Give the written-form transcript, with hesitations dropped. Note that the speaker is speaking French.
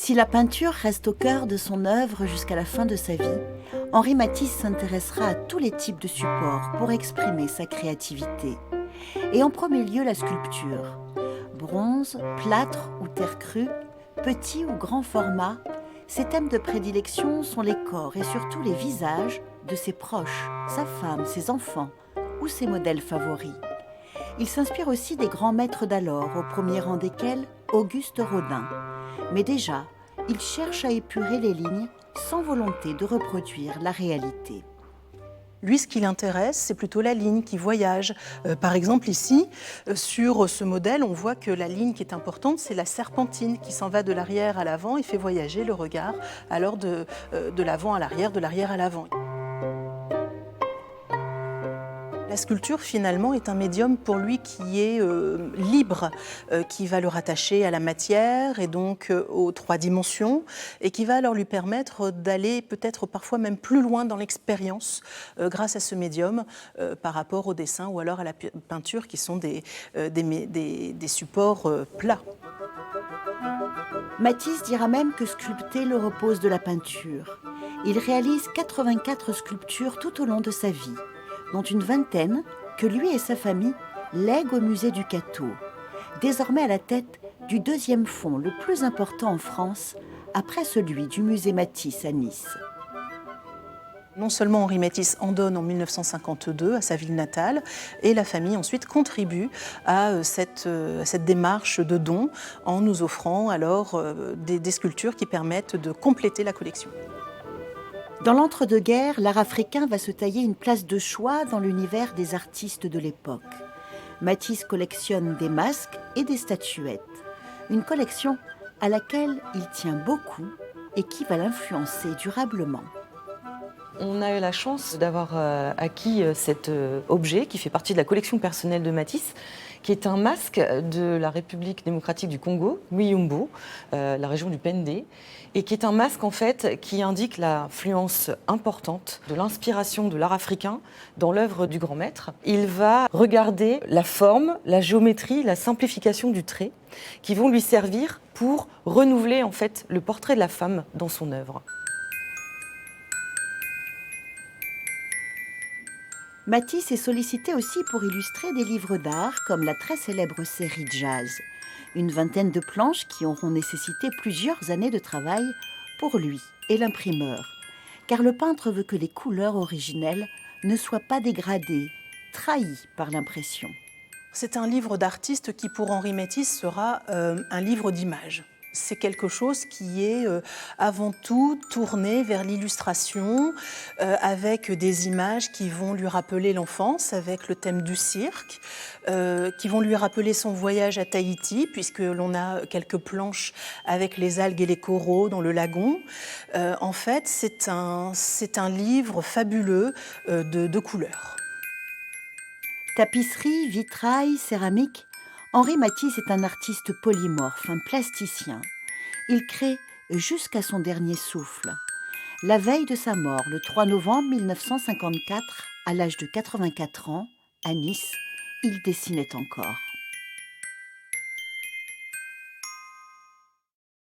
Si la peinture reste au cœur de son œuvre jusqu'à la fin de sa vie, Henri Matisse s'intéressera à tous les types de supports pour exprimer sa créativité. Et en premier lieu, la sculpture. Bronze, plâtre ou terre crue, petit ou grand format, ses thèmes de prédilection sont les corps et surtout les visages de ses proches, sa femme, ses enfants ou ses modèles favoris. Il s'inspire aussi des grands maîtres d'alors, au premier rang desquels Auguste Rodin. Mais déjà, il cherche à épurer les lignes sans volonté de reproduire la réalité. Lui, ce qui l'intéresse, c'est plutôt la ligne qui voyage. Par exemple, ici, sur ce modèle, on voit que la ligne qui est importante, c'est la serpentine qui s'en va de l'arrière à l'avant et fait voyager le regard alors de l'avant à l'arrière, de l'arrière à l'avant. La sculpture, finalement, est un médium pour lui qui est libre, qui va le rattacher à la matière et donc aux trois dimensions, et qui va alors lui permettre d'aller peut-être parfois même plus loin dans l'expérience grâce à ce médium par rapport au dessin ou alors à la peinture qui sont des supports plats. Matisse dira même que sculpter le repose de la peinture. Il réalise 84 sculptures tout au long de sa vie, dont une vingtaine que lui et sa famille lèguent au musée du Cateau, désormais à la tête du deuxième fonds le plus important en France, après celui du musée Matisse à Nice. Non seulement Henri Matisse en donne en 1952 à sa ville natale, et la famille ensuite contribue à cette démarche de don en nous offrant alors des sculptures qui permettent de compléter la collection. Dans l'entre-deux-guerres, l'art africain va se tailler une place de choix dans l'univers des artistes de l'époque. Matisse collectionne des masques et des statuettes. Une collection à laquelle il tient beaucoup et qui va l'influencer durablement. On a eu la chance d'avoir acquis cet objet qui fait partie de la collection personnelle de Matisse, qui est un masque de la République démocratique du Congo, Muyumbo, la région du Pendé, et qui est un masque en fait qui indique l'influence importante de l'inspiration de l'art africain dans l'œuvre du grand maître. Il va regarder la forme, la géométrie, la simplification du trait, qui vont lui servir pour renouveler en fait le portrait de la femme dans son œuvre. Matisse est sollicité aussi pour illustrer des livres d'art comme la très célèbre série Jazz. Une vingtaine de planches qui auront nécessité plusieurs années de travail pour lui et l'imprimeur. Car le peintre veut que les couleurs originelles ne soient pas dégradées, trahies par l'impression. C'est un livre d'artiste qui, pour Henri Matisse, sera un livre d'images. C'est quelque chose qui est avant tout tourné vers l'illustration, avec des images qui vont lui rappeler l'enfance, avec le thème du cirque, qui vont lui rappeler son voyage à Tahiti, puisque l'on a quelques planches avec les algues et les coraux dans le lagon. En fait, c'est un livre fabuleux de couleurs. Tapisserie, vitrail, céramique, Henri Matisse est un artiste polymorphe, un plasticien. Il crée jusqu'à son dernier souffle. La veille de sa mort, le 3 novembre 1954, à l'âge de 84 ans, à Nice, il dessinait encore.